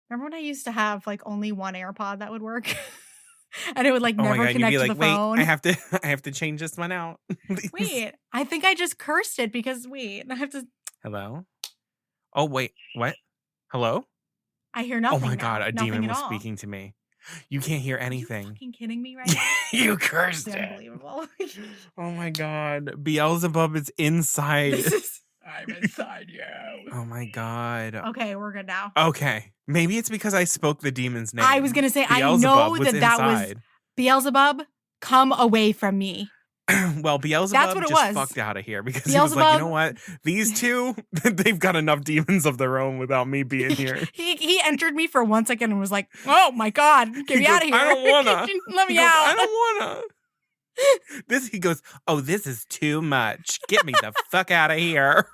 Remember when I used to have like only one AirPod that would work? And it would like Oh my never God, you'd connect be to like, the wait, phone. I have to change this one out. Wait, I think I just cursed it because I have to. Hello? Oh, wait, what? Hello? I hear Oh nothing my God, now. a Nothing demon at was all. speaking to me. You can't hear Are you anything. fucking kidding me right now? You cursed It's it. unbelievable. Oh my God. Beelzebub is inside. I'm inside you. Oh my God. Okay, we're good now. Okay. Maybe it's because I spoke the demon's name. I was going to say, I Beelzebub know was that was inside. Beelzebub, come away from me. Well, Beelzebub That's what it just was. fucked out of here because he was like, you know Beelzebub- what? These two, they've got enough demons of their own without me being here. He entered me for 1 second and was like, oh my God, get me out of here. I don't wanna. Let me He goes, out. I don't wanna. He goes, oh, this is too much. Get me the fuck out of here.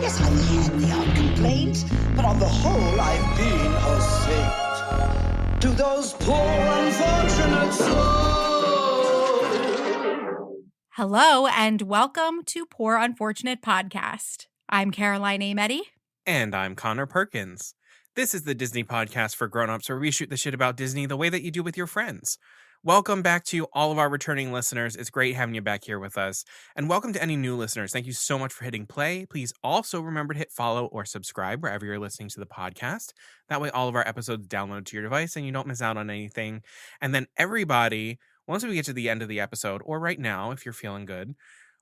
Yes, I've had the odd complaint, but on the whole, I've been a saint. To those poor unfortunate souls. Hello and welcome to Poor Unfortunate Podcast. I'm Caroline Ametti. And I'm Connor Perkins. This is the Disney podcast for grown-ups where we shoot the shit about Disney the way that you do with your friends. Welcome back to all of our returning listeners. It's great having you back here with us. And welcome to any new listeners. Thank you so much for hitting play. Please also remember to hit follow or subscribe wherever you're listening to the podcast. That way all of our episodes download to your device and you don't miss out on anything. And then everybody, once we get to the end of the episode, or right now if you're feeling good,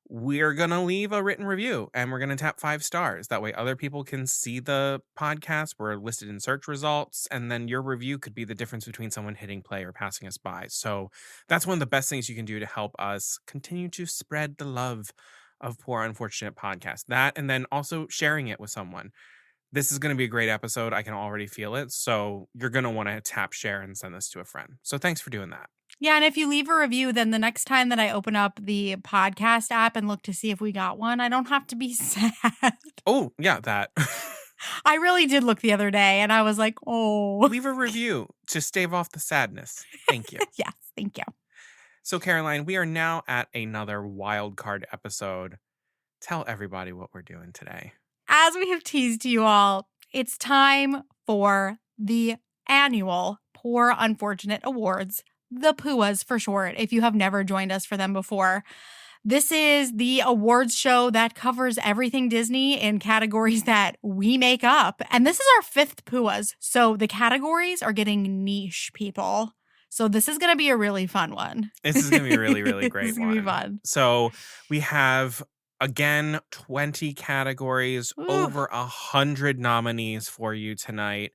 we're going to leave a written review and we're going to tap 5 stars. That way other people can see the podcast. We're listed in search results. And then your review could be the difference between someone hitting play or passing us by. So that's one of the best things you can do to help us continue to spread the love of Poor Unfortunate Podcast. That, and then also sharing it with someone. This is going to be a great episode. I can already feel it. So you're going to want to tap share and send this to a friend. So thanks for doing that. Yeah, and if you leave a review, then the next time that I open up the podcast app and look to see if we got one, I don't have to be sad. Oh, yeah, that. I really did look the other day and I was like, oh. Leave a review to stave off the sadness. Thank you. Yes, thank you. So, Caroline, we are now at another wild card episode. Tell everybody what we're doing today. As we have teased to you all, it's time for the annual Poor Unfortunate Awards, the PUAs for short, if you have never joined us for them before. This is the awards show that covers everything Disney in categories that we make up. And this is our 5th PUAs. So the categories are getting niche, people. So this is going to be a really fun one. This is going to be a really, really great one. This is going to be fun. So we have, again, 20 categories, over 100 nominees for you tonight.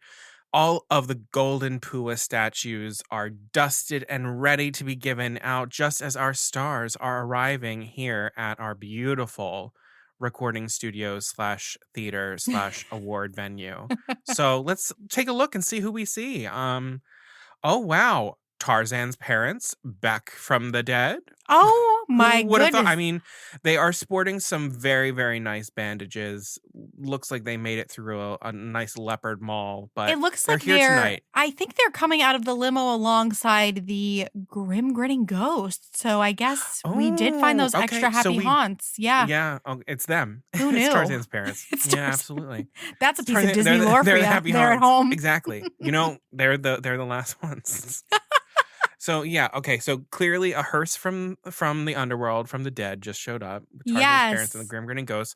All of the Golden Pua statues are dusted and ready to be given out just as our stars are arriving here at our beautiful recording studio /theater /award venue. So let's take a look and see who we see. Oh, wow. Tarzan's parents back from the dead. Oh my What goodness. I mean, they are sporting some very, very nice bandages. Looks like they made it through a nice leopard mall, but it looks they're like here tonight. I think they're coming out of the limo alongside the grim grinning ghost. So I guess we did find those okay. extra happy haunts. Yeah. Yeah, it's them. Who knew? It's Tarzan's parents. It's Yeah, Tarzan. absolutely. That's a piece Tarzan- of Disney they're lore for the you. happy They're at haunts. home. Exactly. They're the last ones. So yeah, okay. So clearly a hearse from the underworld, from the dead, just showed up. Tarzan's parents and the grim grinning ghost.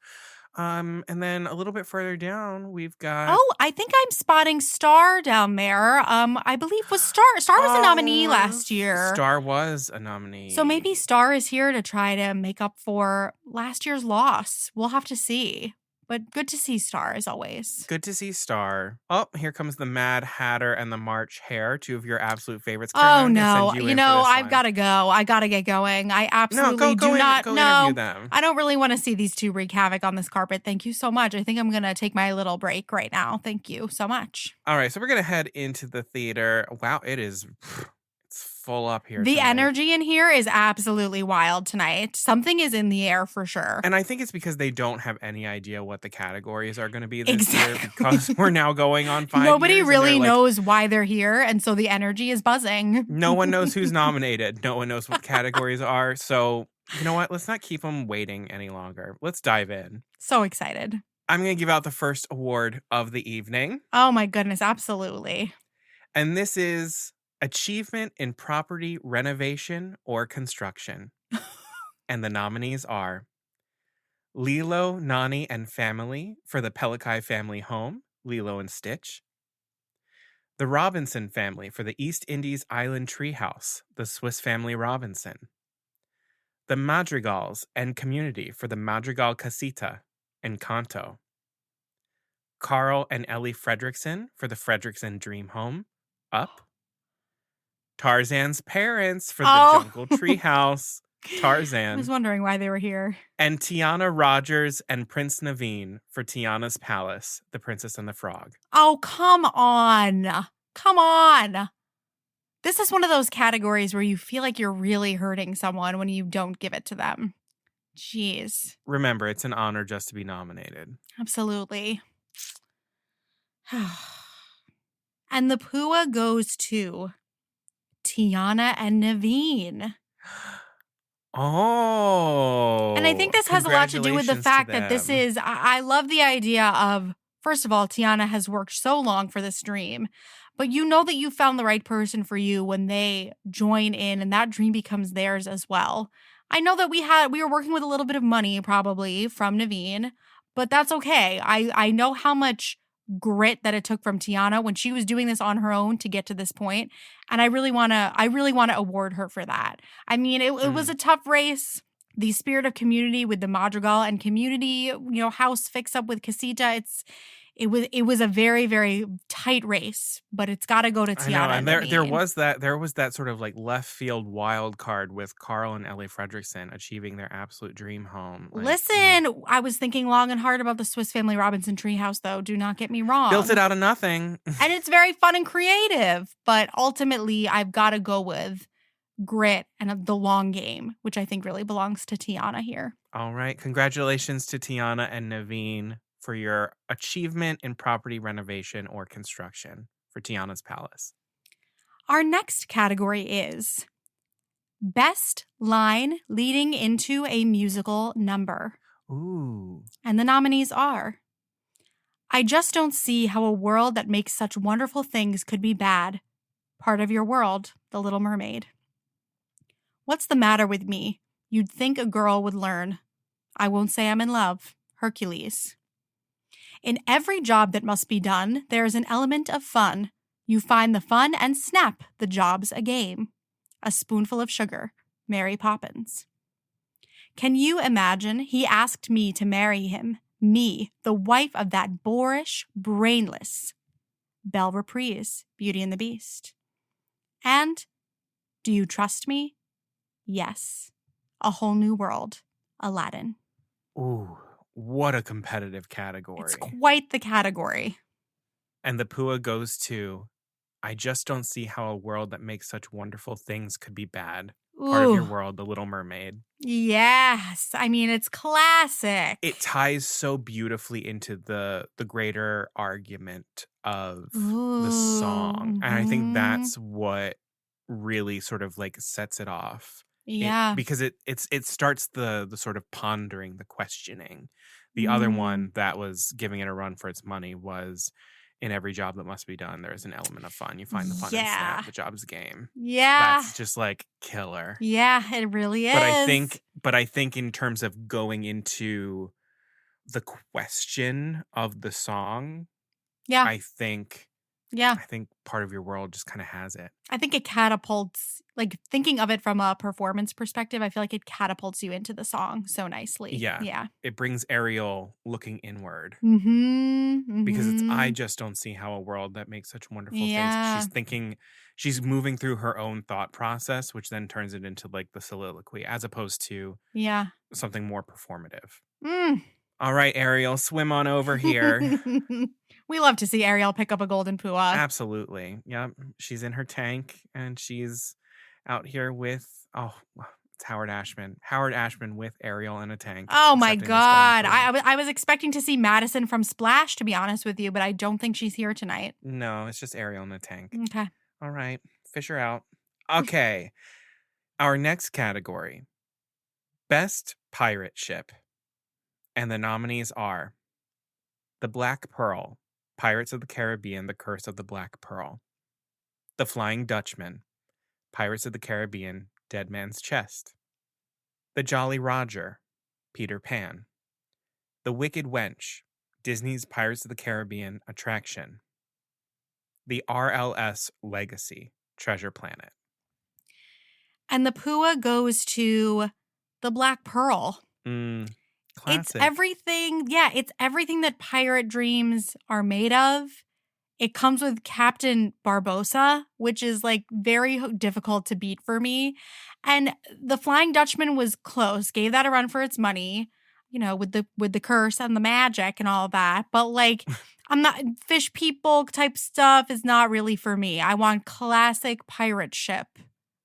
And then a little bit further down, we've got. Oh, I think I'm spotting Star down there. I believe was Star was a nominee last year. Star was a nominee. So maybe Star is here to try to make up for last year's loss. We'll have to see. But good to see Star as always. Good to see Star. Oh, here comes the Mad Hatter and the March Hare, two of your absolute favorites. Oh, Caroline, I'm no. gonna send you in for this I've one. got to go. I got to get going. I absolutely go do not interview know. them. I don't really want to see these two wreak havoc on this carpet. Thank you so much. I think I'm going to take my little break right now. Thank you so much. All right, so we're going to head into the theater. Wow, it's full up here The tonight. energy in here is absolutely wild tonight. Something is in the air for sure. And I think it's because they don't have any idea what the categories are going to be this year Exactly. because we're now going on 5 Nobody years. really and they're like, knows why they're here, and so the energy is buzzing. no one knows who's nominated. No one knows what categories are. So, you know what? Let's not keep them waiting any longer. Let's dive in. So excited. I'm going to give out the first award of the evening. Oh my goodness, absolutely. And this is Achievement in Property Renovation or Construction. And the nominees are Lilo, Nani, and Family for the Pelikai family home, Lilo and Stitch. The Robinson family for the East Indies Island Treehouse, the Swiss Family Robinson. The Madrigals and Community for the Madrigal Casita, Encanto. Carl and Ellie Fredrickson for the Fredrickson Dream Home, Up. Tarzan's parents for the Jungle Treehouse, Tarzan. I was wondering why they were here. And Tiana Rogers and Prince Naveen for Tiana's Palace, The Princess and the Frog. Oh, come on. Come on. This is one of those categories where you feel like you're really hurting someone when you don't give it to them. Jeez. Remember, it's an honor just to be nominated. Absolutely. And the Pua goes to Tiana and Naveen. Oh. And I think this has a lot to do with the fact that this is, I love the idea of, first of all, Tiana has worked so long for this dream, but you know that you found the right person for you when they join in and that dream becomes theirs as well. I know that we were working with a little bit of money probably from Naveen, but that's okay. I know how much grit that it took from Tiana when she was doing this on her own to get to this point, and I really want to award her for that. I mean, it was a tough race. The spirit of community with the Madrigal and community, house fix up with Casita. It was a very, very tight race, but it's got to go to Tiana. I know, and there was that sort of like left field wild card with Carl and Ellie Fredrickson achieving their absolute dream home. Listen, I was thinking long and hard about the Swiss Family Robinson treehouse, though. Do not get me wrong. Built it out of nothing. And it's very fun and creative, but ultimately I've got to go with grit and the long game, which I think really belongs to Tiana here. All right. Congratulations to Tiana and Naveen for your achievement in property renovation or construction for Tiana's Palace. Our next category is Best Line Leading into a Musical Number. Ooh. And the nominees are I just don't see how a world that makes such wonderful things could be bad. Part of your world, The Little Mermaid. What's the matter with me? You'd think a girl would learn. I won't say I'm in love. Hercules. In every job that must be done, there is an element of fun. You find the fun and snap, the job's a game. A spoonful of sugar, Mary Poppins. Can you imagine he asked me to marry him, me, the wife of that boorish, brainless Belle Reprise, Beauty and the Beast. And, do you trust me? Yes. A Whole New World, Aladdin. Ooh. What a competitive category. It's quite the category. And the Pua goes to, I just don't see how a world that makes such wonderful things could be bad. Part of your world, The Little Mermaid. Yes. I mean, it's classic. It ties so beautifully into the greater argument of the song. And I think that's what really sort of like sets it off. Yeah. Because it starts the sort of pondering, the questioning. The other one that was giving it a run for its money was in every job that must be done, there is an element of fun. You find the fun and snap, the job's game. Yeah. That's just like killer. Yeah, it really is. But I think in terms of going into the question of the song, yeah, I think Yeah. I think part of your world just kind of has it. I think it catapults, like thinking of it from a performance perspective, I feel like it catapults you into the song so nicely. Yeah. Yeah. It brings Ariel looking inward because it's, I just don't see how a world that makes such wonderful things. She's moving through her own thought process, which then turns it into like the soliloquy as opposed to something more performative. All right, Ariel, swim on over here. We love to see Ariel pick up a Golden Pua. Absolutely. Yep. She's in her tank and she's out here with, it's Howard Ashman. Howard Ashman with Ariel in a tank. Oh my God. I was expecting to see Madison from Splash, to be honest with you, but I don't think she's here tonight. No, it's just Ariel in a tank. Okay. All right. Fish her out. Okay. Our next category, Best Pirate Ship. And the nominees are The Black Pearl, Pirates of the Caribbean, The Curse of the Black Pearl. The Flying Dutchman, Pirates of the Caribbean, Dead Man's Chest. The Jolly Roger, Peter Pan. The Wicked Wench, Disney's Pirates of the Caribbean attraction. The RLS Legacy, Treasure Planet. And the Pua goes to The Black Pearl. Classic. It's everything. Yeah, it's everything that pirate dreams are made of. It comes with Captain Barbossa, which is like very difficult to beat for me. And the Flying Dutchman was close, gave that a run for its money, you know, with the curse and the magic and all that. But like, I'm not, fish people type stuff is not really for me. I want classic pirate ship.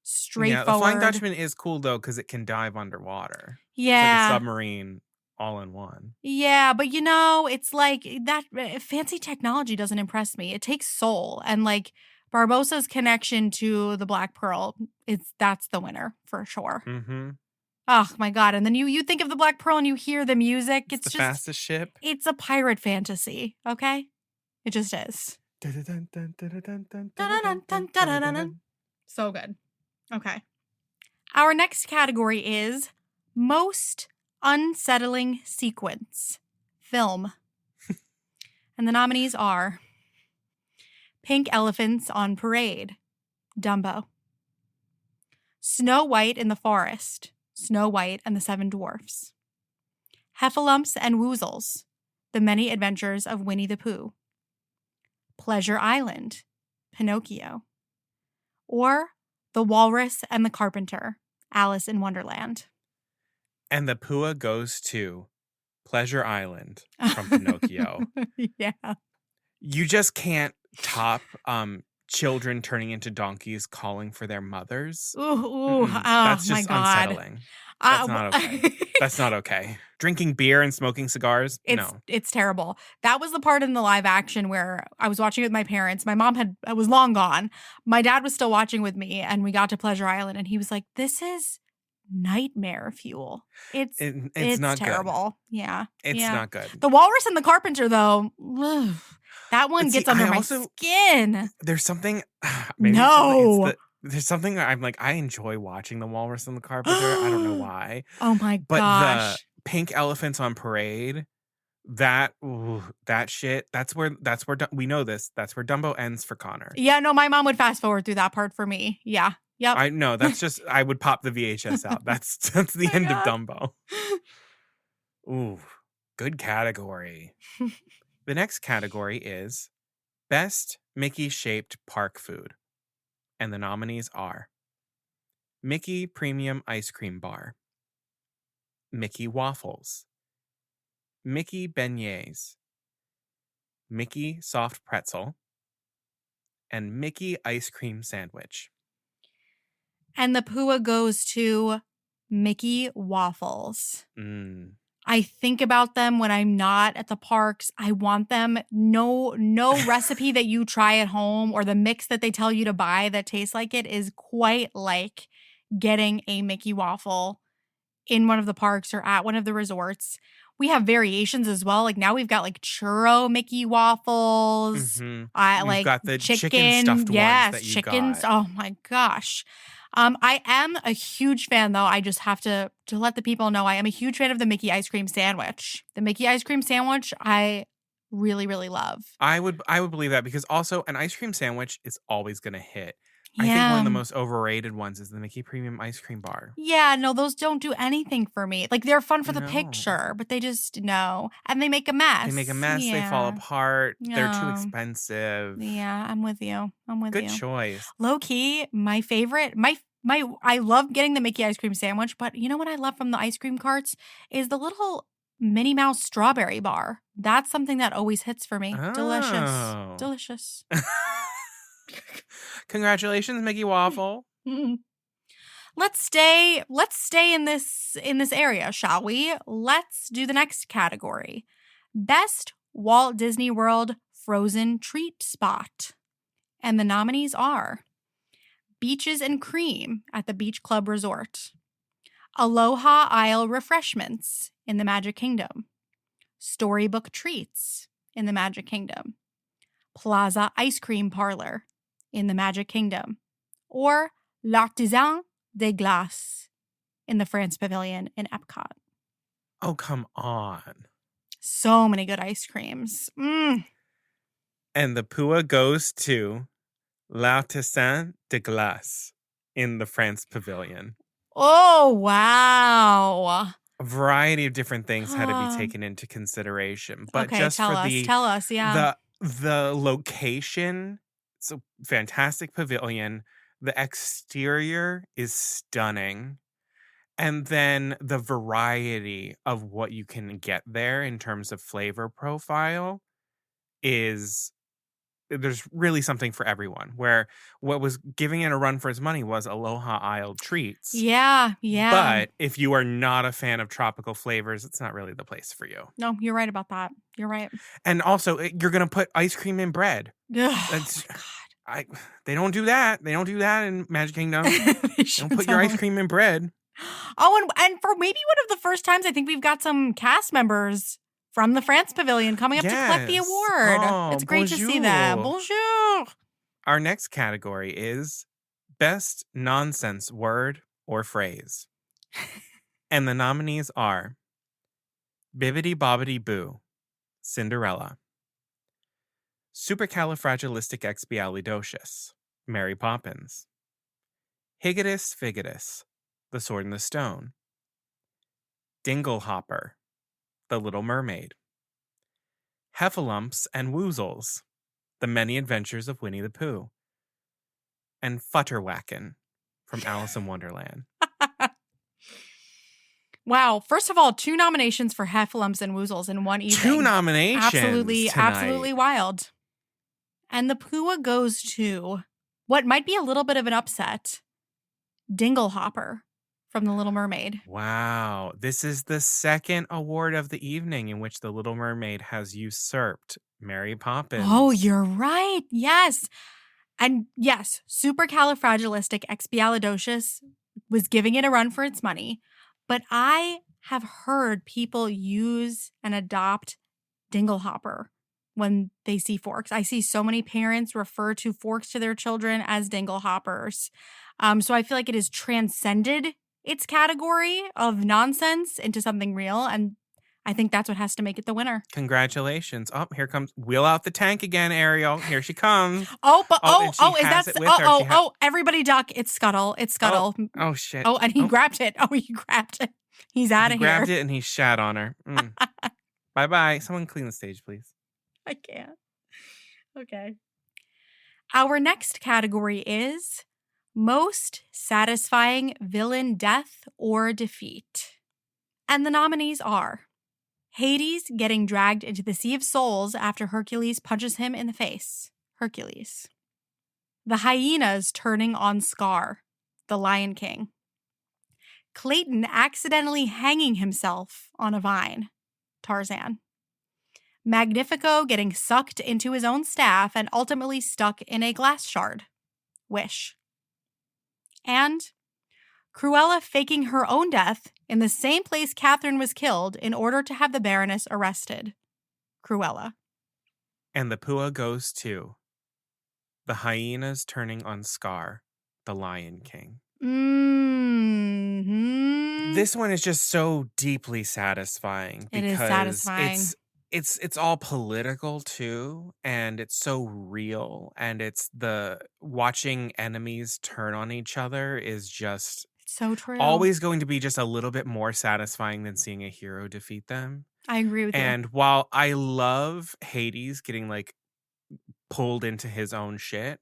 Straightforward. Yeah, the Flying Dutchman is cool though because it can dive underwater. Yeah. It's like a submarine all in one. Yeah, but you know, it's like that fancy technology doesn't impress me. It takes soul, and like Barbossa's connection to the Black Pearl, that's the winner for sure. Oh my God. And then you think of the Black Pearl and you hear the music. It's the just fastest ship. It's a pirate fantasy, okay? It just is. So good. Okay. Our next category is Most Unsettling Sequence Film. And the nominees are Pink Elephants on Parade, Dumbo. Snow White in the Forest, Snow White and the Seven Dwarfs. Heffalumps and Woozles, The Many Adventures of Winnie the Pooh. Pleasure Island, Pinocchio. Or The Walrus and the Carpenter, Alice in Wonderland. And the Pua goes to Pleasure Island from Pinocchio. Yeah. You just can't top children turning into donkeys calling for their mothers. Ooh, that's just my God. unsettling. That's not okay. That's not okay. Drinking beer and smoking cigars? No. It's terrible. That was the part in the live action where I was watching with my parents. My mom was long gone. My dad was still watching with me, and we got to Pleasure Island, and he was like, this is nightmare fuel. It's not terrible. Good. Yeah. It's not good. The Walrus and the Carpenter, though, ugh, that one gets under my skin. There's something. There's something I'm like, I enjoy watching The Walrus and the Carpenter. I don't know why. Oh my gosh. But the Pink Elephants on Parade, that shit, that's where we know this. That's where Dumbo ends for Connor. Yeah, no, my mom would fast forward through that part for me. Yeah. Yep. I know. That's just, I would pop the VHS out. That's the end of Dumbo. Ooh, good category. The next category is Best Mickey-Shaped Park Food. And the nominees are Mickey Premium Ice Cream Bar, Mickey Waffles, Mickey Beignets, Mickey Soft Pretzel, and Mickey Ice Cream Sandwich. And the Pua goes to Mickey Waffles. I think about them when I'm not at the parks. I want them. No recipe that you try at home or the mix that they tell you to buy that tastes like it is quite like getting a Mickey waffle in one of the parks or at one of the resorts. We have variations as well. Like now we've got like churro Mickey waffles. We've got the chicken stuffed ones that you got. Oh my gosh. I am a huge fan, though. I just have to let the people know I am a huge fan of the Mickey ice cream sandwich. The Mickey ice cream sandwich, I really, really love. I would believe that because also an ice cream sandwich is always going to hit. I think one Yeah. of the most overrated ones is the Mickey Premium Ice Cream Bar. Yeah, no, those don't do anything for me. Like, they're fun for the No. picture, but they just, no. And they make a mess. They make a mess. They fall Yeah. apart. They're too Yeah. expensive. Yeah, I'm with you. Good choice. Low key, my favorite, I love getting the Mickey ice cream sandwich, but you know what I love from the ice cream carts is the little Minnie Mouse strawberry bar. That's something that always hits for me. Oh. Delicious. Congratulations, Mickey Waffle. Let's stay in this area, shall we? Let's do the next category. Best Walt Disney World Frozen Treat Spot. And the nominees are Beaches and Cream at the Beach Club Resort, Aloha Isle Refreshments in the Magic Kingdom, Storybook Treats in the Magic Kingdom, Plaza Ice Cream Parlor in the Magic Kingdom, or L'Artisan des Glaces in the France Pavilion in Epcot. Oh, come on. So many good ice creams. And the Pua goes to L'Artisan des Glaces in the France Pavilion. Oh, wow. A variety of different things had to be taken into consideration. But okay, just tell for us. Tell us, yeah. the location, it's a fantastic pavilion. The exterior is stunning. And then the variety of what you can get there in terms of flavor profile is, there's really something for everyone. Where what was giving it a run for its money was Aloha Isle treats. Yeah. But if you are not a fan of tropical flavors, it's not really the place for you. No, you're right about that. You're right. And also, you're going to put ice cream in bread. Ugh, They don't do that. They don't do that in Magic Kingdom. they sure Don't put your ice cream in bread. Oh, and for maybe one of the first times, I think we've got some cast members from the France Pavilion coming up to collect the Yes. award. Oh, It's great to see them. Bonjour. Our next category is Best Nonsense Word or Phrase. And the nominees are Bibbidi Bobbidi Boo, Cinderella, Supercalifragilisticexpialidocious, Mary Poppins, Higgitus Figgitus, The Sword and the Stone, Dinglehopper, The Little Mermaid, Heffalumps and Woozles, The Many Adventures of Winnie the Pooh, and Futterwacken from Alice in Wonderland. Wow. First of all, 2 nominations for Heffalumps and Woozles in one evening. 2 nominations Absolutely tonight. wild. And the Pua goes to what might be a little bit of an upset, Dinglehopper from The Little Mermaid. Wow. This is the second award of the evening in which The Little Mermaid has usurped Mary Poppins. Oh, you're right. Yes. And yes, Supercalifragilisticexpialidocious was giving it a run for its money. But I have heard people use and adopt Dinglehopper when they see forks. I see so many parents refer to forks to their children as Dinglehoppers. So I feel like it has transcended its category of nonsense into something real. And I think that's what has to make it the winner. Congratulations. Oh, here comes, wheel out the tank again, Ariel. Here she comes. Everybody duck. It's Scuttle. It's Scuttle. Oh shit. Oh, and he grabbed it. Oh, he grabbed it. He's out of here. He grabbed it and he shat on her. Bye-bye. Someone clean the stage, please. I can't. Okay. Our next category is Most Satisfying Villain Death or Defeat. And the nominees are Hades getting dragged into the Sea of Souls after Hercules punches him in the face. Hercules. The hyenas turning on Scar. The Lion King. Clayton accidentally hanging himself on a vine. Tarzan. Magnifico getting sucked into his own staff and ultimately stuck in a glass shard. Wish. And Cruella faking her own death in the same place Catherine was killed in order to have the Baroness arrested. Cruella. And the Pua goes to the hyenas turning on Scar, the Lion King. Mm-hmm. This one is just so deeply satisfying. It is satisfying. It's it's all political too, and it's so real, and it's the watching enemies turn on each other is just It's so true. always going to be just a little bit more satisfying than seeing a hero defeat them. I agree with you. And while I love Hades getting like pulled into his own shit,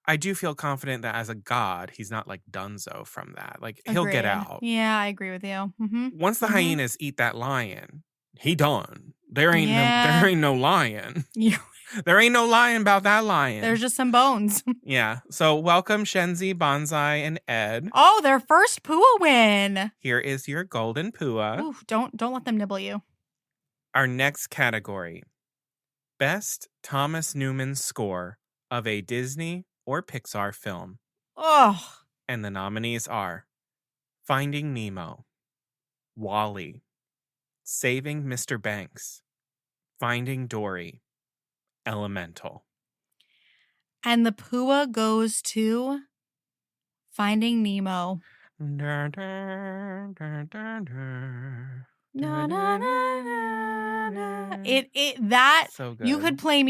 I do feel confident that as a god, he's not like Dunzo from that. Like he'll get Agreed. out. Yeah, I agree with you. Mm-hmm. Once the Mhm. hyenas eat that lion, he done. There ain't Yeah. no lion. You- There ain't no lying about that lion. There's just some bones. Yeah. So welcome Shenzi, Bonsai, and Ed. Oh, their first Pua win. Here is your Golden Pua. Ooh, don't let them nibble you. Our next category. Best Thomas Newman score of a Disney or Pixar film. Oh, And the nominees are Finding Nemo, WALL-E, Saving Mr. Banks, Finding Dory, Elemental. and the Pua goes to Finding Nemo. Dun, dun, dun, dun, dun. Na, na, na, na, na. That So good. you could play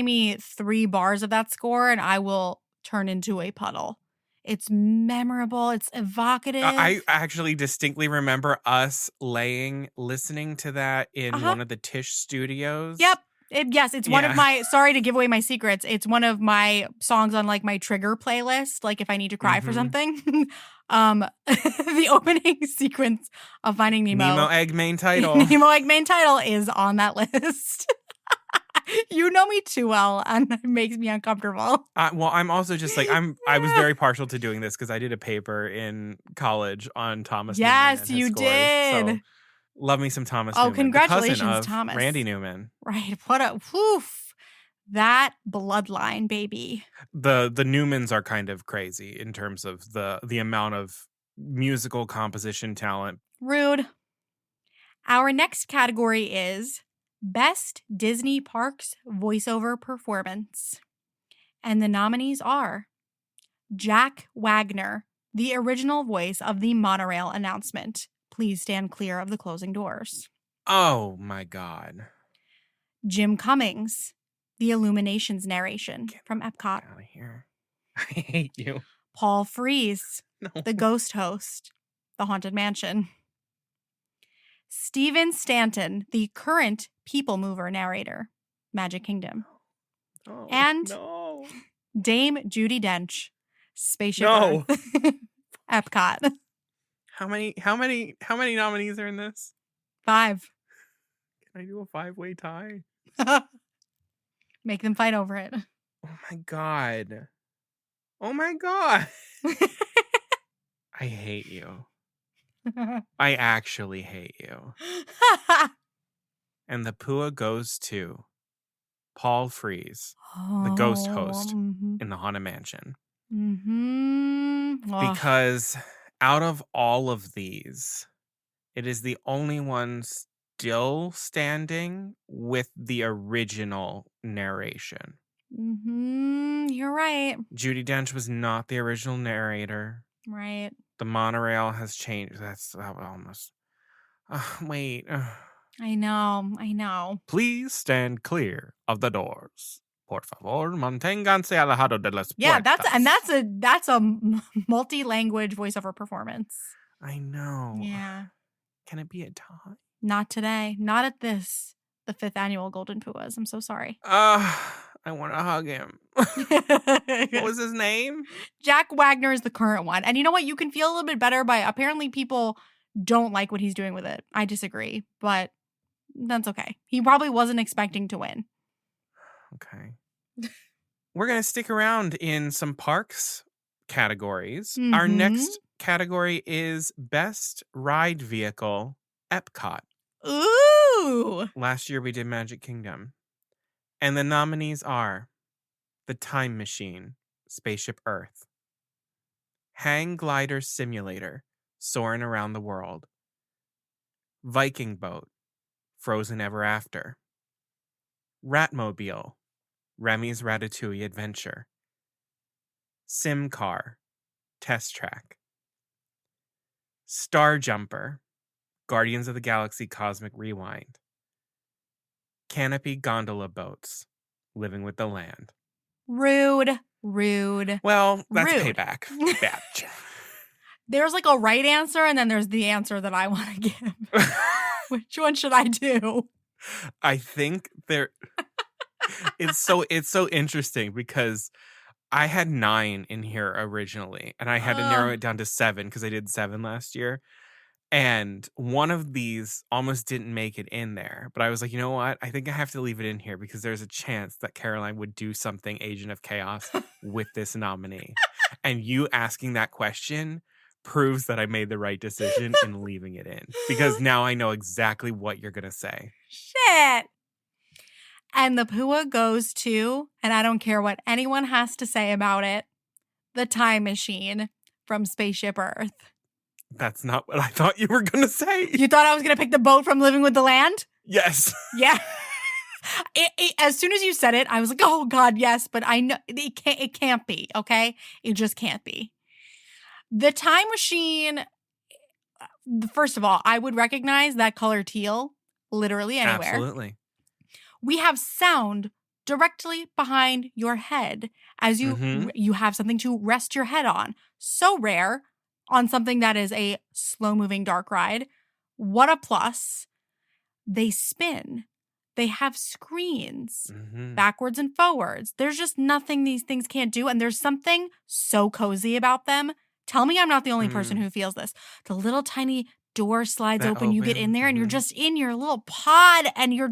me 3 bars of that score and I will turn into a puddle. It's memorable. It's evocative. I actually distinctly remember us listening to that in one of the Tish studios. Yep. It's one of Yeah. my, sorry to give away my secrets. It's one of my songs on like my trigger playlist. Like if I need to cry for Mhm. something. The opening sequence of Finding Nemo Egg main title. Nemo Egg main title is on that list. You know me too well, and it makes me uncomfortable. Well, I'm also just like I was very partial to doing this because I did a paper in college on Thomas. Yes, Newman and his you scores, did. so love me some Thomas. Oh, Newman, the congratulations, cousin of Thomas. Randy Newman. Right. What a woof. That bloodline, baby. The Newmans are kind of crazy in terms of the amount of musical composition talent. Rude. Our next category is Best Disney Parks Voiceover Performance. And the nominees are Jack Wagner, the original voice of the monorail announcement. Please stand clear of the closing doors. Oh my God. Jim Cummings, the Illuminations narration from Epcot. Get out of here. I hate you. Paul Frees, No. the ghost host, the Haunted Mansion. Stephen Stanton, the current People Mover narrator, Magic Kingdom. Oh, And no. Dame Judi Dench, Spaceship No. Earth, Epcot. How many nominees are in this? 5. Can I do a 5-way tie? Make them fight over it. Oh my God. Oh my God. I hate you. I actually hate you. And the Pua goes to Paul Frees, the ghost host in the Haunted Mansion. Because out of all of these, it is the only one still standing with the original narration. You're right. Judi Dench was not the original narrator. Right. The monorail has changed. That's almost. Wait. I know. Please stand clear of the doors. Por favor, manténganse alejado de las Yeah, puertas. that's a multi-language voiceover performance. I know. Yeah. Can it be a tie? Not today. Not at the 5th annual Golden Puas. I'm so sorry. I want to hug him. What was his name? Jack Wagner is the current one. And you know what? You can feel a little bit better by apparently people don't like what he's doing with it. I disagree, but that's okay. He probably wasn't expecting to win. Okay. We're going to stick around in some parks categories. Our Mhm. next category is Best Ride Vehicle, Epcot. Ooh. Last year we did Magic Kingdom. And the nominees are The Time Machine, Spaceship Earth, Hang Glider Simulator, Soaring Around the World, Viking Boat, Frozen Ever After, Ratmobile, Remy's Ratatouille Adventure, Sim Car, Test Track, Star Jumper, Guardians of the Galaxy Cosmic Rewind, Canopy gondola boats. Living with the land. Rude. Rude. Well, that's Rude. payback. Batch. There's like a right answer, and then there's the answer that I want to give. Which one should I do? I think it's so interesting because I had 9 in here originally, and I had to narrow it down to 7 because I did 7 last year. And one of these almost didn't make it in there. But I was like, you know what? I think I have to leave it in here because there's a chance that Caroline would do something Agent of Chaos with this nominee. And you asking that question proves that I made the right decision in leaving it in. Because now I know exactly what you're going to say. Shit. And the Pua goes to, and I don't care what anyone has to say about it, the time machine from Spaceship Earth. That's not what I thought you were going to say. You thought I was going to pick the boat from Living with the Land? Yes. Yeah. As soon as you said it, I was like, oh, God, yes. But I know it can't be, okay? It just can't be. The time machine, first of all, I would recognize that color teal literally anywhere. Absolutely. We have sound directly behind your head as you have something to rest your head on. So rare on something that is a slow-moving dark ride. What a plus. They spin. They have screens backwards and forwards. There's just nothing these things can't do, and there's something so cozy about them. Tell me I'm not the only person who feels this. The little tiny door slides open, you get in there, and you're just in your little pod, and you're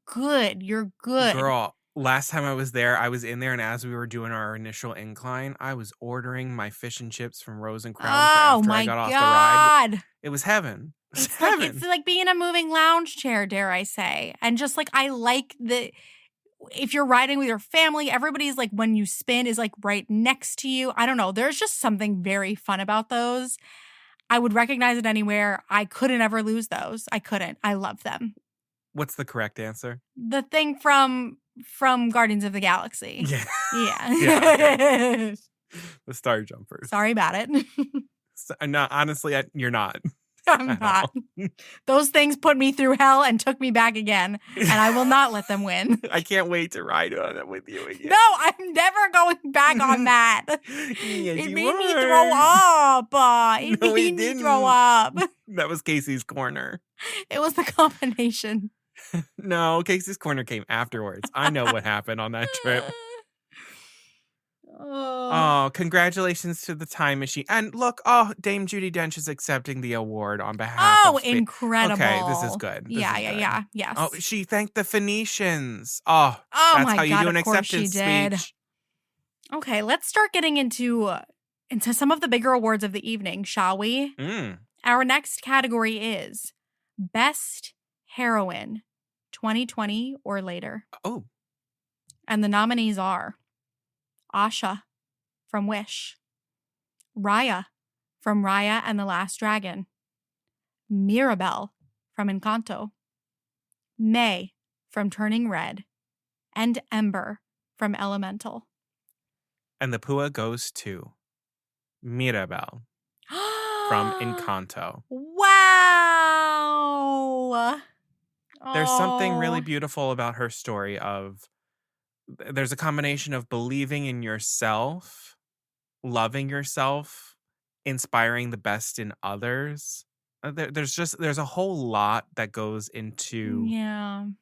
good. You're good. Girl, last time I was there, I was in there, and as we were doing our initial incline, I was ordering my fish and chips from Rose and Crown after I got off the ride. It was heaven. It's like being in a moving lounge chair, dare I say. And just like, I like if you're riding with your family, everybody's like, when you spin is like right next to you. I don't know. There's just something very fun about those. I would recognize it anywhere. I couldn't ever lose those. I couldn't. I love them. What's the correct answer? The thing from Guardians of the Galaxy. Yeah. Yeah. The Star Jumpers. Sorry about it. No, honestly, you're not. I'm not. Those things put me through hell and took me back again, and I will not let them win. I can't wait to ride on it with you again. No, I'm never going back on that. Yes, it made me throw up. It made me throw up. That was Casey's Corner. It was the combination. No, Casey's Corner came afterwards. I know what happened on that trip. Oh, congratulations to the time machine. And look, Dame Judi Dench is accepting the award on behalf of incredible. Okay, this is good. Yeah. Yes. Oh, she thanked the Phoenicians. That's my how you God, do an of course acceptance she did. speech. Okay, let's start getting into some of the bigger awards of the evening, shall we? Our next category is Best Heroine 2020 or later. Oh. And the nominees are Asha from Wish, Raya from Raya and the Last Dragon, Mirabelle from Encanto, May from Turning Red, and Ember from Elemental. And the Pua goes to Mirabelle from Encanto. Wow! There's something really beautiful about her story there's a combination of believing in yourself, loving yourself, inspiring the best in others. There's a whole lot that goes into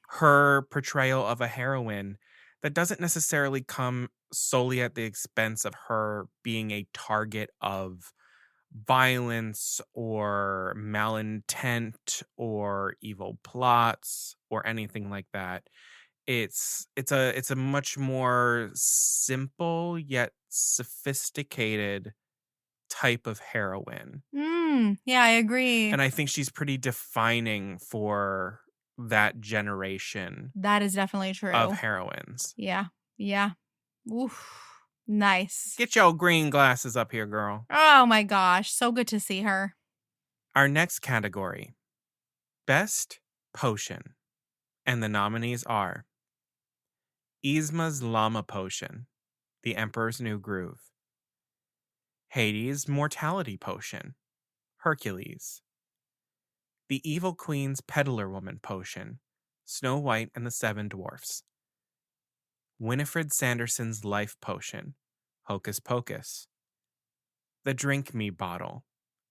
her portrayal of a heroine that doesn't necessarily come solely at the expense of her being a target of violence or malintent or evil plots or anything like that. It's a much more simple yet sophisticated type of heroine. Yeah, I agree. And I think she's pretty defining for that generation. That is definitely true. Of heroines. Yeah. Oof. Nice. Get your green glasses up here, girl. Oh my gosh, so good to see her. Our next category, Best Potion. And the nominees are Yzma's Llama Potion, The Emperor's New Groove, Hades' Mortality Potion, Hercules, The Evil Queen's Peddler Woman Potion, Snow White and the Seven Dwarfs. Winifred Sanderson's Life Potion, Hocus Pocus. The Drink Me Bottle,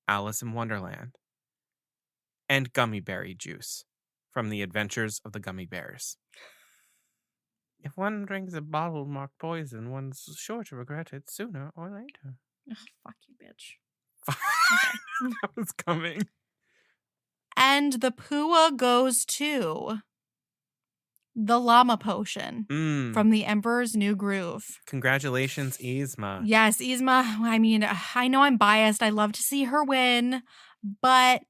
Alice in Wonderland. And Gummy Berry Juice, from The Adventures of the Gummy Bears. If one drinks a bottle marked poison, one's sure to regret it sooner or later. Ugh, fuck you, bitch. That was coming. And the Pua goes to the Llama Potion from The Emperor's New Groove. Congratulations, Yzma. Yes, Yzma. I mean, I know I'm biased. I love to see her win, but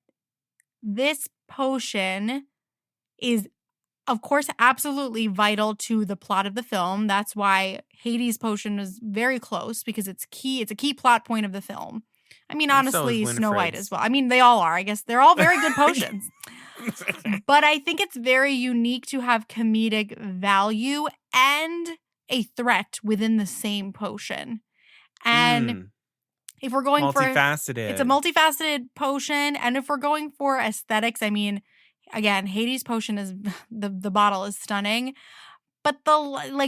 this potion is, of course, absolutely vital to the plot of the film. That's why Hades' potion is very close, because it's key. It's a key plot point of the film. I mean, honestly, Snow White as well. I mean, they all are. I guess they're all very good potions. But I think it's very unique to have comedic value and a threat within the same potion. And if we're going multifaceted. It's a multifaceted potion. And if we're going for aesthetics, I mean, again, Hades' potion is the bottle is stunning. But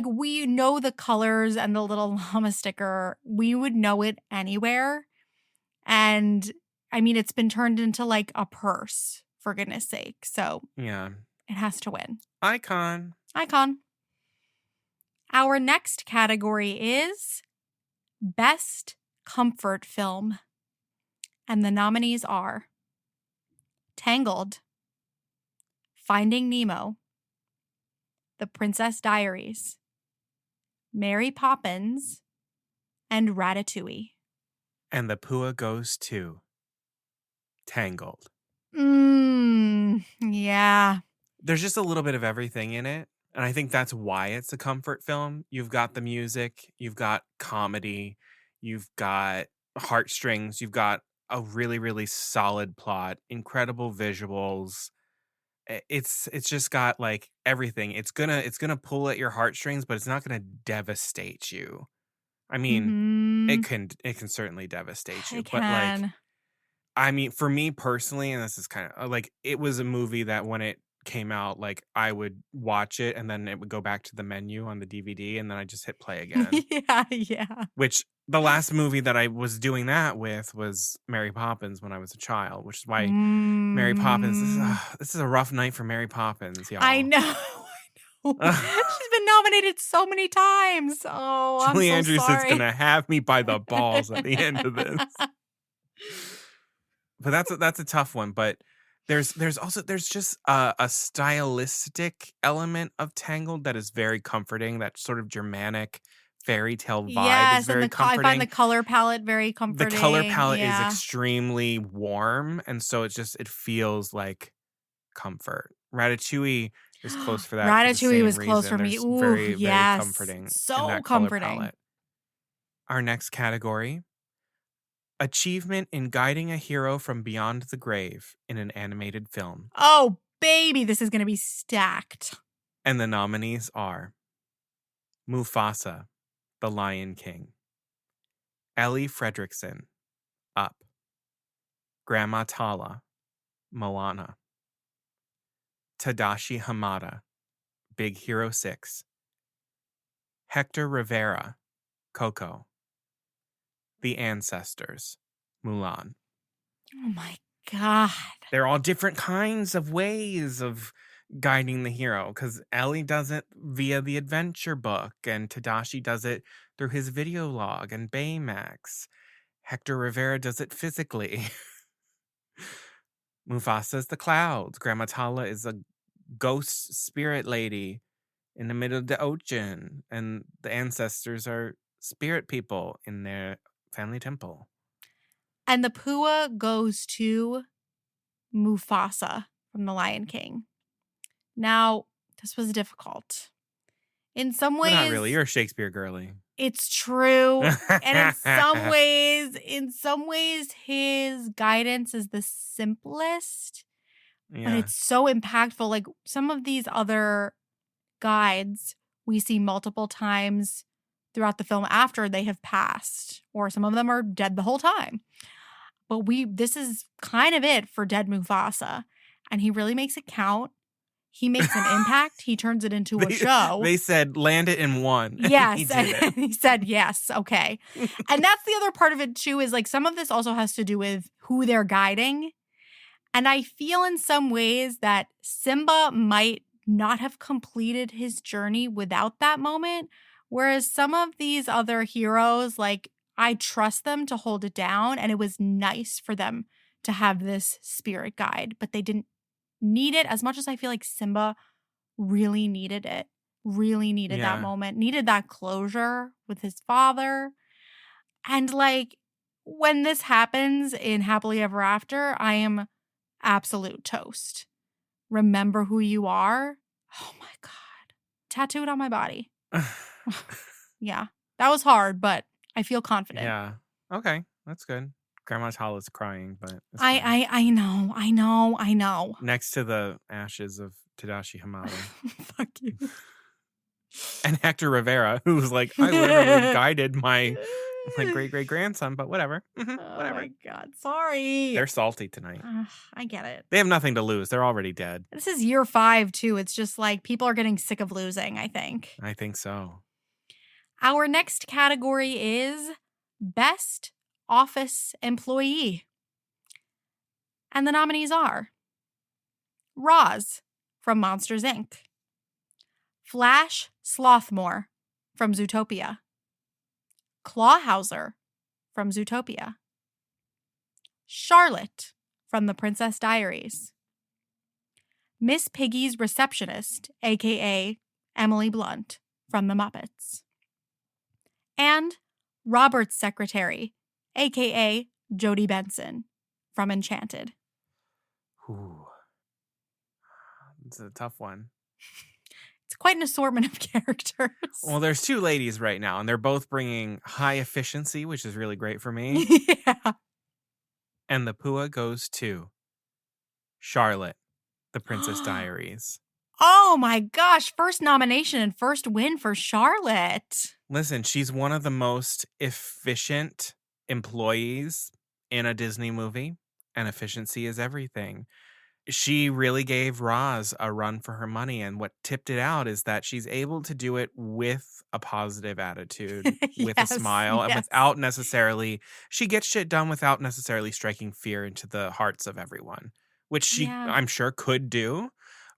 we know the colors and the little llama sticker. We would know it anywhere. And I mean, it's been turned into like a purse, for goodness sake. So yeah, it has to win. Icon. Our next category is Best Comfort Film. And the nominees are Tangled, Finding Nemo, The Princess Diaries, Mary Poppins, and Ratatouille. And the Pua goes to Tangled. Yeah. There's just a little bit of everything in it. And I think that's why it's a comfort film. You've got the music, you've got comedy, you've got heartstrings, you've got a really, really solid plot, incredible visuals. It's just got like everything. It's gonna pull at your heartstrings, but it's not gonna devastate you. I mean, it can certainly devastate you, but like, I mean, for me personally, and this is kind of like, it was a movie that when it came out, like I would watch it and then it would go back to the menu on the DVD and then I just hit play again. Yeah. Which the last movie that I was doing that with was Mary Poppins when I was a child, which is why Mary Poppins, this is a rough night for Mary Poppins, y'all. I know. She's been nominated so many times. Oh, Julie I'm so Andrews sorry. is going to have me by the balls at the end of this. But that's a tough one. But there's just a stylistic element of Tangled that is very comforting. That sort of Germanic fairy tale vibe is very comforting. I find the color palette very comforting. The color palette is extremely warm, and so it feels like comfort. Ratatouille is close for that. Ratatouille was close for me. Ooh, very comforting. So comforting. Our next category: Achievement in guiding a hero from beyond the grave in an animated film. Oh, baby, this is going to be stacked. And the nominees are Mufasa, The Lion King, Ellie Fredrickson, Up, Grandma Tala, Moana, Tadashi Hamada, Big Hero 6, Hector Rivera, Coco, The Ancestors, Mulan. Oh my God. They're all different kinds of ways of guiding the hero, because Ellie does it via the adventure book and Tadashi does it through his video log and Baymax. Hector Rivera does it physically. Mufasa is the clouds. Grandma Tala is a ghost spirit lady in the middle of the ocean. And the ancestors are spirit people in their family temple. And the Pua goes to Mufasa from The Lion King. Now, this was difficult. In some ways... Well, not really. You're a Shakespeare girly. It's true. And in some ways, his guidance is the simplest. Yeah. But it's so impactful. Like some of these other guides we see multiple times throughout the film after they have passed. Or some of them are dead the whole time. But this is kind of it for dead Mufasa. And he really makes it count. he makes an impact. He turns it into a show. They said, land it in one. Yes. He did it. He said, yes. Okay. And that's the other part of it too, is like some of this also has to do with who they're guiding. And I feel in some ways that Simba might not have completed his journey without that moment. Whereas some of these other heroes, like I trust them to hold it down. And it was nice for them to have this spirit guide, but they didn't need it as much as I feel like Simba really needed it. Really needed that moment, needed that closure with his father. And like when this happens in Happily Ever After, I am absolute toast. Remember who you are. Oh my God. Tattooed on my body. Yeah. That was hard, but I feel confident. Yeah. Okay. That's good. Grandma Tala's crying, but it's I know. next to the ashes of Tadashi Hamada. Fuck you. And Hector Rivera, who was like, I literally guided my great-great-grandson, but whatever. Whatever. Oh my God. Sorry. They're salty tonight. I get it. They have nothing to lose. They're already dead. This is year 5 too. It's just like people are getting sick of losing, I think. I think so. Our next category is Best Office Employee. And the nominees are Roz from Monsters, Inc., Flash Slothmore from Zootopia, Clawhauser from Zootopia, Charlotte from The Princess Diaries, Miss Piggy's receptionist, aka Emily Blunt from The Muppets, and Robert's secretary, aka Jodie Benson from Enchanted. Ooh. It's a tough one. It's quite an assortment of characters. Well, there's 2 ladies right now, and they're both bringing high efficiency, which is really great for me. Yeah. And the Pua goes to Charlotte, The Princess Diaries. Oh my gosh. First nomination and first win for Charlotte. Listen, she's one of the most efficient employees in a Disney movie, and efficiency is everything. She really gave Roz a run for her money, and what tipped it out is that she's able to do it with a positive attitude, with a smile, and without necessarily, she gets shit done without necessarily striking fear into the hearts of everyone, which she, I'm sure, could do,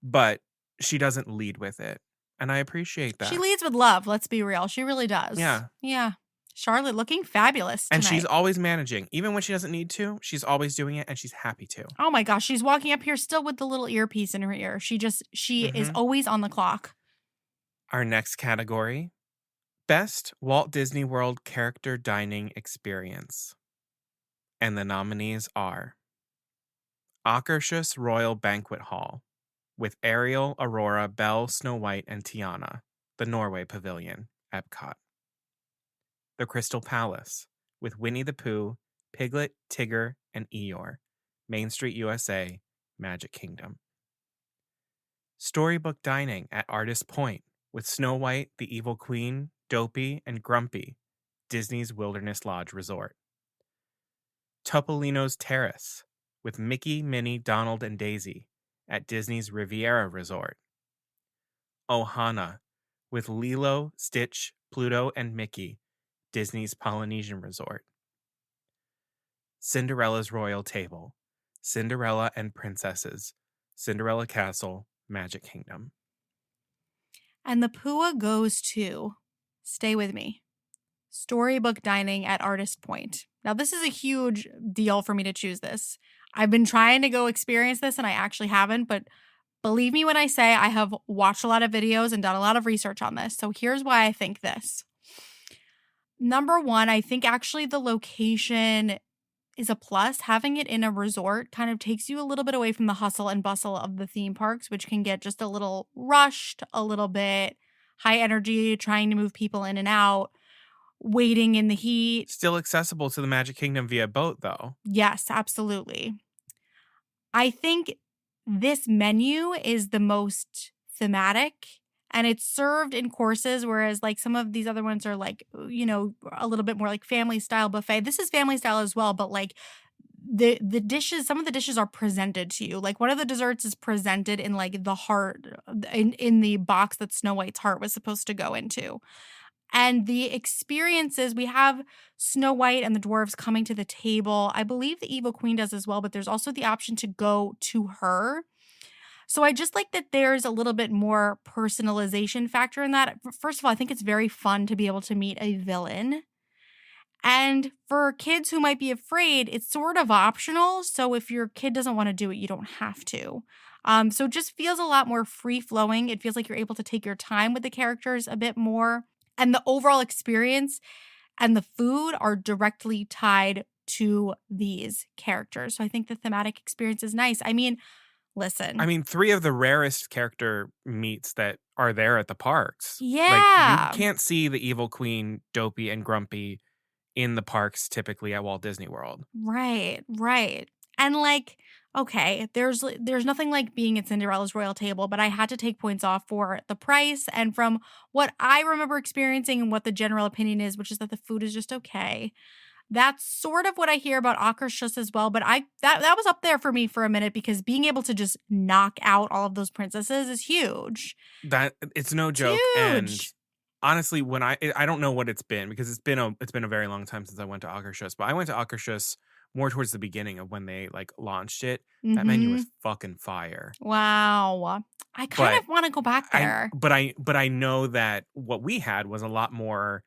but she doesn't lead with it. And I appreciate that. She leads with love, let's be real. She really does. Yeah. Charlotte looking fabulous tonight. And she's always managing. Even when she doesn't need to, she's always doing it, and she's happy to. Oh my gosh, she's walking up here still with the little earpiece in her ear. She is always on the clock. Our next category, Best Walt Disney World Character Dining Experience. And the nominees are Akershus Royal Banquet Hall with Ariel, Aurora, Belle, Snow White, and Tiana, the Norway Pavilion, Epcot. The Crystal Palace with Winnie the Pooh, Piglet, Tigger, and Eeyore, Main Street, USA, Magic Kingdom. Storybook Dining at Artist Point with Snow White, the Evil Queen, Dopey, and Grumpy, Disney's Wilderness Lodge Resort. Topolino's Terrace with Mickey, Minnie, Donald, and Daisy at Disney's Riviera Resort. Ohana with Lilo, Stitch, Pluto, and Mickey, Disney's Polynesian Resort. Cinderella's Royal Table, Cinderella and Princesses, Cinderella Castle, Magic Kingdom. And the Pua goes to, stay with me, Storybook Dining at Artist Point. Now, this is a huge deal for me to choose this. I've been trying to go experience this, and I actually haven't, but believe me when I say I have watched a lot of videos and done a lot of research on this. So here's why I think this. Number one, I think actually the location is a plus. Having it in a resort kind of takes you a little bit away from the hustle and bustle of the theme parks, which can get just a little rushed, a little bit high energy, trying to move people in and out, waiting in the heat. Still accessible to the Magic Kingdom via boat, though. Yes, absolutely. I think this menu is the most thematic, and it's served in courses, whereas like some of these other ones are like, you know, a little bit more like family style buffet. This is family style as well, but like the dishes, some of the dishes are presented to you. Like one of the desserts is presented in like the heart in the box that Snow White's heart was supposed to go into. And the experiences, we have Snow White and the dwarves coming to the table. I believe the Evil Queen does as well, but there's also the option to go to her. So I just like that there's a little bit more personalization factor in that. First of all, I think it's very fun to be able to meet a villain. And for kids who might be afraid, it's sort of optional. So if your kid doesn't want to do it, you don't have to. So it just feels a lot more free-flowing. It feels like you're able to take your time with the characters a bit more. And the overall experience and the food are directly tied to these characters. So I think the thematic experience is nice. I mean, listen. I mean, 3 of the rarest character meets that are there at the parks. Yeah. Like, you can't see the Evil Queen, Dopey, and Grumpy in the parks typically at Walt Disney World. Right. And like, okay, there's nothing like being at Cinderella's royal table, but I had to take points off for the price and from what I remember experiencing and what the general opinion is, which is that the food is just okay. That's sort of what I hear about Akershus as well, but that was up there for me for a minute because being able to just knock out all of those princesses is huge. That it's no joke. Huge. And honestly, when I don't know what it's been because it's been a very long time since I went to Akershus, but I went to Akershus more towards the beginning of when they like launched it. That menu was fucking fire. Wow. I kind of want to go back there. But I know that what we had was a lot more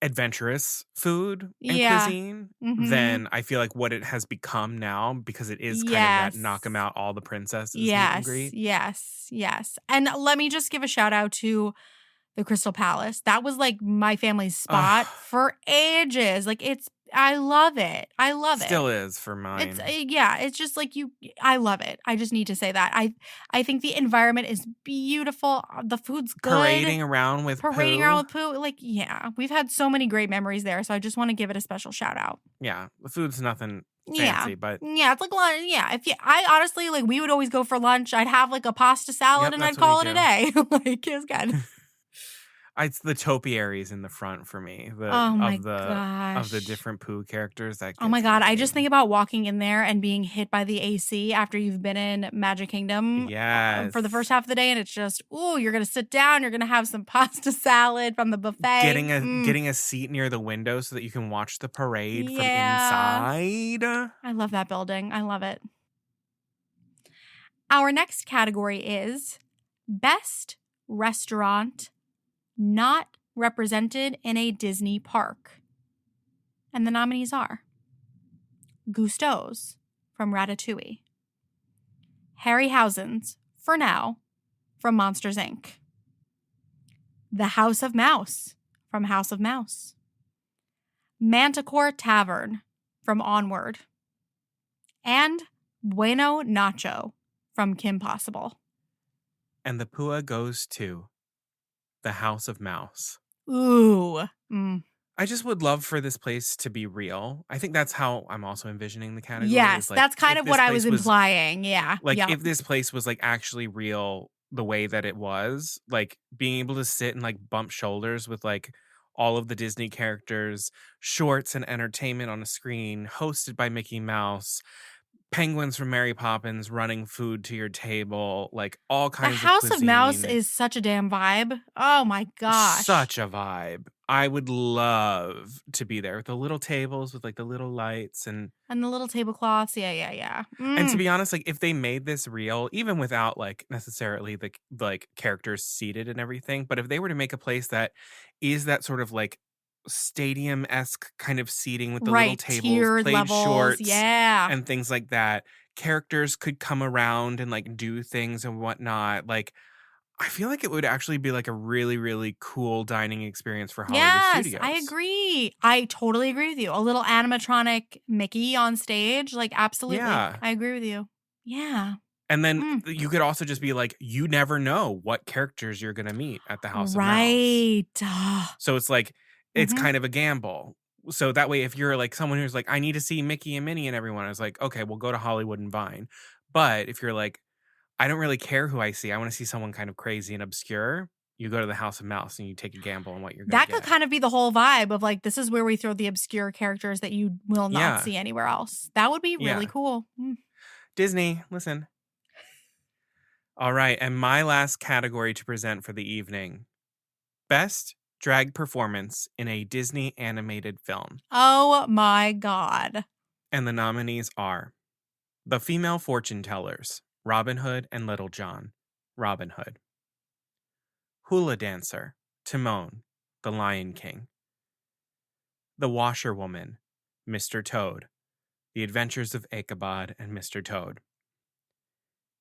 adventurous food and cuisine than I feel like what it has become now because it is kind of that knock 'em out all the princesses meet and greet. Yes. And let me just give a shout out to the Crystal Palace. That was like my family's spot for ages. Like I love it. Still is for mine. It's just like I love it. I just need to say that. I think the environment is beautiful. The food's good. Parading around with Pooh. Like, yeah, we've had so many great memories there. So I just want to give it a special shout out. Yeah, the food's nothing fancy, but yeah, it's like lunch. Yeah, I honestly like we would always go for lunch. I'd have like a pasta salad and I'd call it a day. Like it was good. It's the topiaries in the front for me. Of the different Pooh characters. Oh my god! I just think about walking in there and being hit by the AC after you've been in Magic Kingdom for the first half of the day, and it's just you're gonna sit down, you're gonna have some pasta salad from the buffet, getting a seat near the window so that you can watch the parade from inside. I love that building. I love it. Our next category is Best Restaurant Not Represented in a Disney Park. And the nominees are Gusteau's from Ratatouille, Harryhausen's, for now, from Monsters, Inc., The House of Mouse from House of Mouse, Manticore Tavern from Onward, and Bueno Nacho from Kim Possible. And the Pua goes to The House of Mouse. Ooh. I just would love for this place to be real. I think that's how I'm also envisioning the category. Yes, like, that's kind of what I was implying. Yeah. Like if this place was like actually real the way that it was, like being able to sit and like bump shoulders with like all of the Disney characters, shorts and entertainment on a screen, hosted by Mickey Mouse, penguins from Mary Poppins running food to your table, like all kinds of The House cuisine. of Mouse is such a damn vibe. Oh my gosh. Such a vibe. I would love to be there with the little tables with like the little lights and the little tablecloths. Yeah. And to be honest, like if they made this real, even without like necessarily the like characters seated and everything, but if they were to make a place that is that sort of like stadium-esque kind of seating with the little tables, tiered played levels, shorts, yeah, and things like that, characters could come around and like do things and whatnot. Like I feel like it would actually be like a really, really cool dining experience for Hollywood Studios. I agree. I totally agree with you. A little animatronic Mickey on stage, like absolutely. Yeah. I agree with you. Yeah. And then you could also just be like, you never know what characters you're going to meet at the House of Mouse. Right. So it's like, it's kind of a gamble. So that way, if you're like someone who's like, I need to see Mickey and Minnie and everyone, I was like, okay, we'll go to Hollywood and Vine. But if you're like, I don't really care who I see, I want to see someone kind of crazy and obscure, you go to the House of Mouse and you take a gamble on what you're going That to could get. kind of be the whole vibe of like, this is where we throw the obscure characters that you will not Yeah. see anywhere else. That would be really Yeah. cool. Disney, listen. All right, and my last category to present for the evening. Best drag performance in a Disney animated film. Oh my God. And the nominees are The Female Fortune Tellers, Robin Hood and Little John, Robin Hood. Hula Dancer, Timon, The Lion King. The Washerwoman, Mr. Toad, The Adventures of Ichabod and Mr. Toad.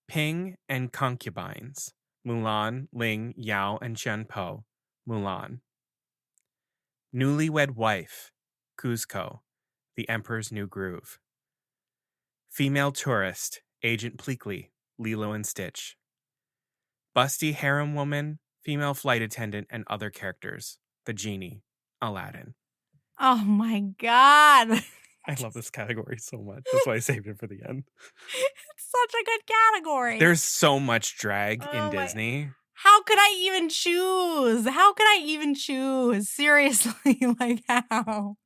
Ping and Concubines, Mulan, Ling, Yao, and Chen Po, Mulan. Newlywed Wife, Cusco, The Emperor's New Groove. Female Tourist, Agent Pleakley, Lilo and Stitch. Busty Harem Woman, Female Flight Attendant, and Other Characters, The Genie, Aladdin. Oh my God. I love this category so much. That's why I saved it for the end. It's such a good category. There's so much drag Oh in my- Disney. How could I even choose? How could I even choose? Seriously, like how?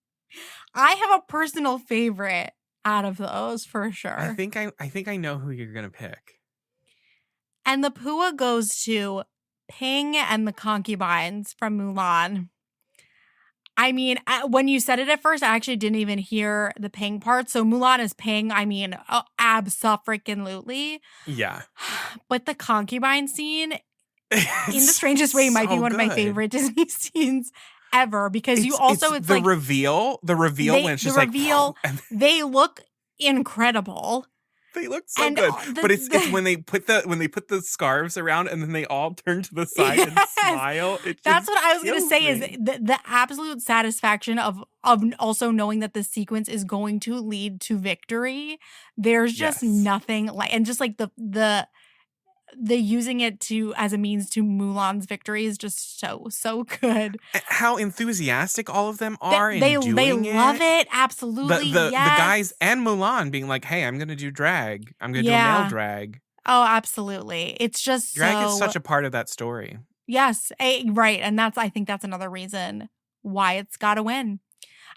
I have a personal favorite out of those for sure. I think I know who you're gonna pick. And the Pua goes to Ping and the Concubines from Mulan. I mean, when you said it at first, I actually didn't even hear the Ping part. So Mulan is Ping. I mean, abso-freaking-lutely. Yeah. But the concubine scene, in the It's strangest way, might be so one of my good. favorite Disney scenes ever. Because you also, it's the like, reveal when it's just reveal, like, and they look incredible. they look so And, good. the- But it's when they put the scarves around and then they all turn to the side and Yes. smile. It That's just what I was going to kills say is me. the absolute satisfaction of also knowing that the sequence is going to lead to victory. There's just Yes. nothing like, and just like the using it as a means to Mulan's victory is just so good. How enthusiastic all of them are in They doing it. love it. Absolutely. The yes. guys and Mulan being like, "Hey, I'm gonna do drag. I'm gonna do a Yeah. male drag." Oh, absolutely. It's just Drag so, is such a part of that story. yes, right. And I think that's another reason why it's got to win.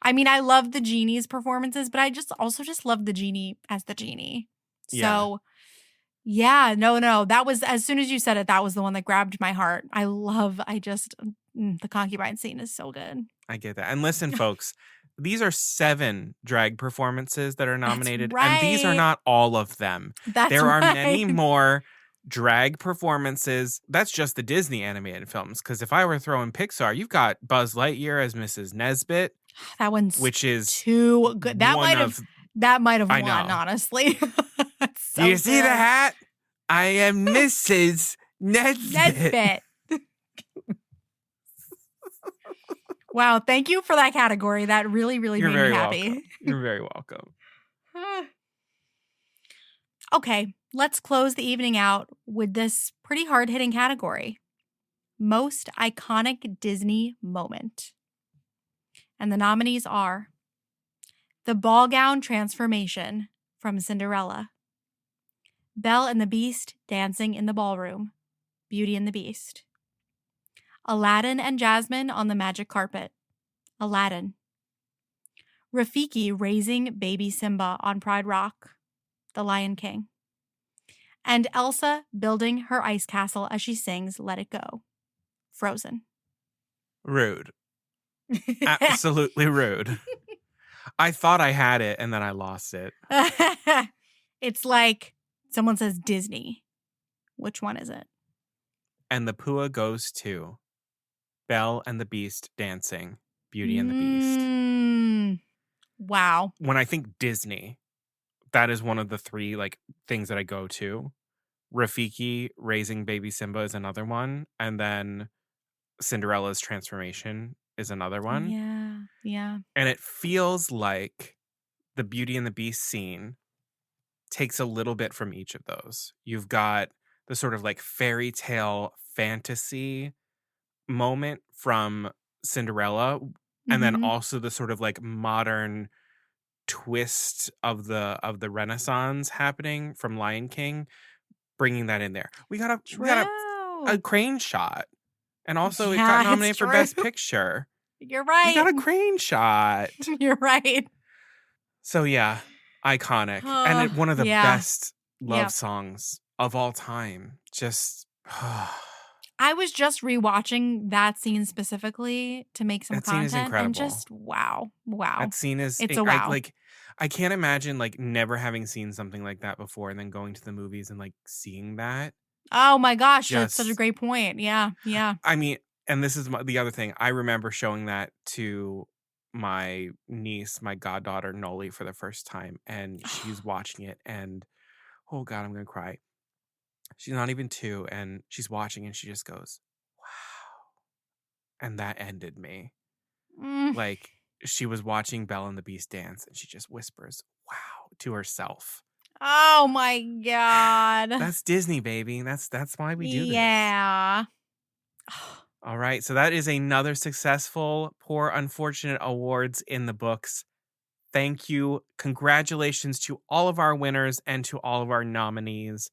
I mean, I love the Genie's performances, but I also love the Genie as the Genie. So, yeah, no. That was, as soon as you said it, that was the one that grabbed my heart. The concubine scene is so good. I get that. And listen, folks, these are 7 drag performances that are nominated, and these are right. not all of them. That's There are right. many more drag performances. That's just the Disney animated films. Because if I were throwing Pixar, you've got Buzz Lightyear as Mrs. Nesbit, That one's which is too good. That one might have I won, know. honestly. It's so Do you see the good. hat? I am Mrs. Nesbit. Nesbit. Wow, thank you for that category. That really, really You're made very me happy. welcome. You're very welcome. Okay, let's close the evening out with this pretty hard-hitting category. Most iconic Disney moment. And the nominees are the ball gown transformation from Cinderella, Belle and the Beast dancing in the ballroom, Beauty and the Beast, Aladdin and Jasmine on the magic carpet, Aladdin, Rafiki raising baby Simba on Pride Rock, The Lion King, and Elsa building her ice castle as she sings Let It Go, Frozen. Rude. Absolutely rude. I thought I had it and then I lost it. It's like someone says Disney. Which one is it? And the Pua goes to Belle and the Beast dancing, Beauty and the Beast. Wow. When I think Disney, that is one of the 3 things that I go to. Rafiki raising baby Simba is another one, and then Cinderella's transformation is another one. Yeah. And it feels like the Beauty and the Beast scene takes a little bit from each of those. You've got the sort of fairy tale fantasy moment from Cinderella, and then also the sort of modern twist of the Renaissance happening from Lion King, bringing that in there. We got a crane shot, And also, it Yeah, got it's nominated for true. Best Picture. You're He got a right. crane shot. You're right. So yeah, iconic. And one of the Yeah. best love Yep. songs of all time. Just, I was just rewatching that scene specifically to make some that scene is content, and incredible. just wow. That scene is, It's a wow. I can't imagine like never having seen something like that before and then going to the movies and like seeing that. Oh my gosh, that's such a Just, great point. Yeah. I mean, and this is the other thing. I remember showing that to my niece, my goddaughter Noli, for the first time, and she's watching it, and oh god, I'm gonna cry. She's not even 2, and she's watching, and she just goes, "Wow," and that ended me. Mm. Like, she was watching Belle and the Beast dance, and she just whispers, "Wow," to herself. Oh my god. That's Disney, baby. That's why we do this. Yeah. All right, so that is another successful Poor Unfortunate Awards in the books. Thank you. Congratulations to all of our winners and to all of our nominees.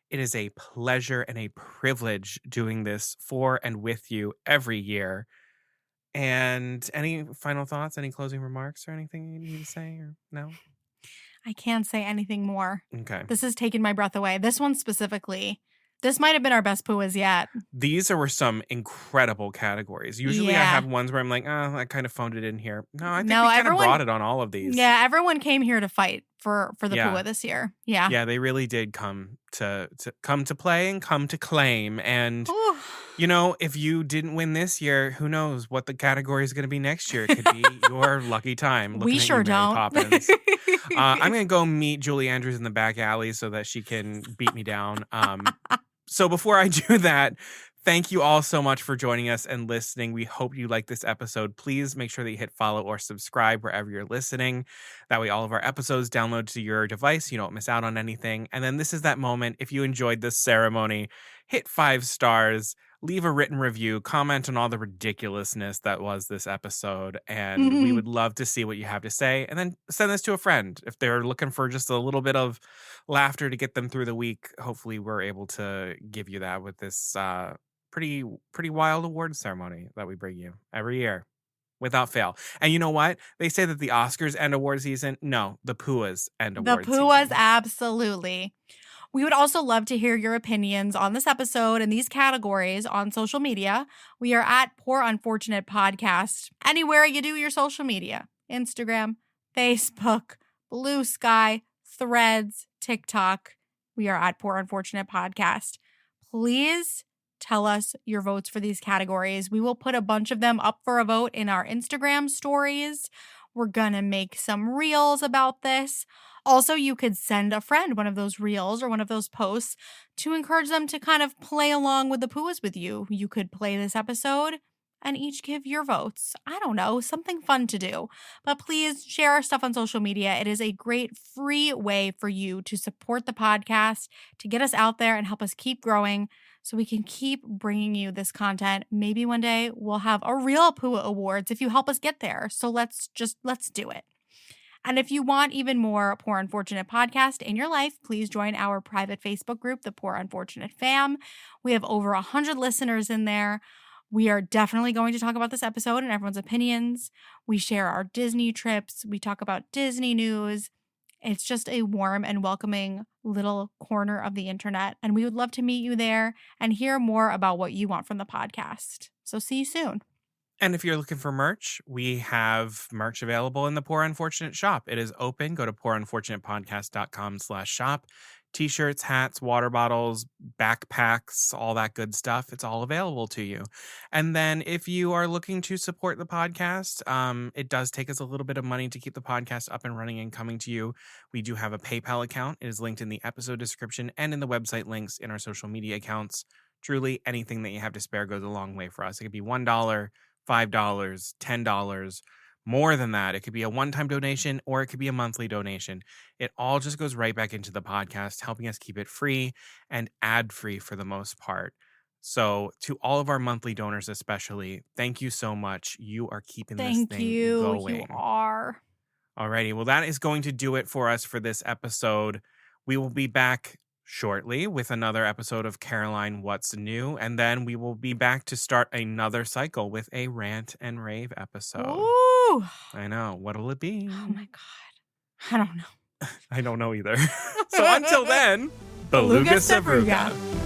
It is a pleasure and a privilege doing this for and with you every year. And any final thoughts, any closing remarks or anything you need to say or no? I can't say anything more. Okay. This has taken my breath away. This one specifically. This might have been our best Puas yet. These were some incredible categories. Usually I have ones where I'm like, oh, I kind of phoned it in here. No, I think we kind of brought it on all of these. Yeah, everyone came here to fight for the Yeah. Pua this year. Yeah. Yeah, they really did come to play and come to claim. And Ooh. you know, if you didn't win this year, who knows what the category is going to be next year? It could be your lucky time. We at sure you, Mary don't. Poppins. I'm going to go meet Julie Andrews in the back alley so that she can beat me down. So before I do that, thank you all so much for joining us and listening. We hope you like this episode. Please make sure that you hit follow or subscribe wherever you're listening. That way all of our episodes download to your device. You don't miss out on anything. And then this is that moment. If you enjoyed this ceremony, hit 5 stars, leave a written review, comment on all the ridiculousness that was this episode. And we would love to see what you have to say. And then send this to a friend. If they're looking for just a little bit of laughter to get them through the week, hopefully we're able to give you that with this pretty wild award ceremony that we bring you every year without fail. And you know what? They say that the Oscars end award season. No, the Puas end award season. The Puas, absolutely. We would also love to hear your opinions on this episode and these categories on social media. We are at Poor Unfortunate Podcast. Anywhere you do your social media. Instagram, Facebook, Blue Sky, Threads, TikTok. We are at Poor Unfortunate Podcast. Please tell us your votes for these categories. We will put a bunch of them up for a vote in our Instagram stories. We're going to make some reels about this. Also, you could send a friend one of those reels or one of those posts to encourage them to kind of play along with the Puas with you. You could play this episode and each give your votes. I don't know, something fun to do. But please share our stuff on social media. It is a great free way for you to support the podcast, to get us out there and help us keep growing so we can keep bringing you this content. Maybe one day we'll have a real Pua Awards if you help us get there. So let's do it. And if you want even more Poor Unfortunate Podcast in your life, please join our private Facebook group, the Poor Unfortunate Fam. We have over 100 listeners in there. We are definitely going to talk about this episode and everyone's opinions. We share our Disney trips. We talk about Disney news. It's just a warm and welcoming little corner of the internet. And we would love to meet you there and hear more about what you want from the podcast. So see you soon. And if you're looking for merch, we have merch available in the Poor Unfortunate shop. It is open. Go to poorunfortunatepodcast.com/shop. T-shirts, hats, water bottles, backpacks, all that good stuff. It's all available to you. And then if you are looking to support the podcast, it does take us a little bit of money to keep the podcast up and running and coming to you. We do have a PayPal account. It is linked in the episode description and in the website links in our social media accounts. Truly, anything that you have to spare goes a long way for us. It could be $1, $5, $10, more than that. It could be a one-time donation or it could be a monthly donation. It all just goes right back into the podcast, helping us keep it free and ad-free for the most part. So to all of our monthly donors especially, thank you so much. You are keeping this thing going. You are. Alrighty, well that is going to do it for us for this episode. We will be back shortly with another episode of Caroline What's New, and then we will be back to start another cycle with a rant and rave episode. Ooh. I know. What'll it be? Oh my God. I don't know. I don't know either. So until then, Beluga Beluga Sevruga. Sevruga.